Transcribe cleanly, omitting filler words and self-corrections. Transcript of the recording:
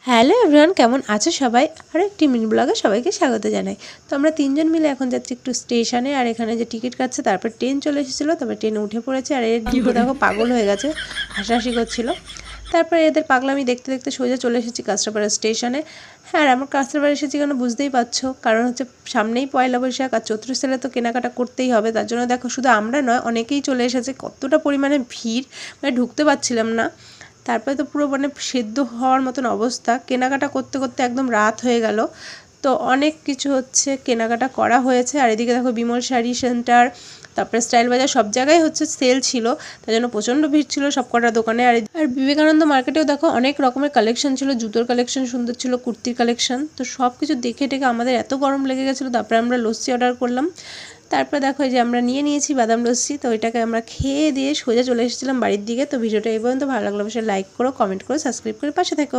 Hello everyone, কেমন আছো সবাই? আর একটি মিনি ব্লগে সবাইকে স্বাগত জানাই। তো আমরা তিনজন মিলে এখন যাচ্ছি একটু স্টেশনে। আর এখানে যে টিকিট কাটছে, তারপর ট্রেন চলে এসেছিলো, তারপর ট্রেনে উঠে পড়েছে। আর এর দুটো দেখো পাগল হয়ে গেছে, হাসাহাসি করছিল। তারপরে এদের পাগলামি দেখতে দেখতে সোজা চলে এসেছি কাঁচরাপাড়া স্টেশনে। হ্যাঁ, আমরা কাঁচরাপাড়া এসেছি কেন বুঝতেই পারছো, কারণ হচ্ছে সামনেই পয়লা বৈশাখ, আর চৈত্র সেলে তো কেনাকাটা করতেই হবে। তার জন্য দেখো শুধু আমরা নয়, অনেকেই চলে এসেছে। কতটা পরিমাণে ভিড়, মানে ঢুকতে পারছিলাম না। তারপরে তো পুরো মানে সেদ্ধ হওয়ার মতন অবস্থা, কেনাকাটা করতে করতে একদম রাত হয়ে গেল। তো অনেক কিছু হচ্ছে কেনাকাটা করা হয়েছে। আর এদিকে দেখো বিমল শাড়ি সেন্টার, তারপরে স্টাইল বাজার, সব জায়গায় হচ্ছে সেল ছিল, তার জন্য প্রচণ্ড ভিড় ছিল সব কটা দোকানে। আর বিবেকানন্দ মার্কেটেও দেখো অনেক রকমের কালেকশন ছিল, জুতোর কালেকশন সুন্দর ছিল, কুর্তির কালেকশন। তো সব কিছু দেখে টেকে আমাদের এত গরম লেগে গেছিলো। তারপরে আমরা লস্যি অর্ডার করলাম। তারপরে দেখো যে আমরা নিয়েছি বাদাম লস্যি। তো ওইটাকে আমরা খেয়ে দিয়ে সোজা চলে এসেছিলাম বাড়ির দিকে। তো ভিডিওটা এই পর্যন্ত ভালো লাগলে অবশ্যই লাইক করো, কমেন্ট করো, সাবস্ক্রাইব করে পাশে থেকো।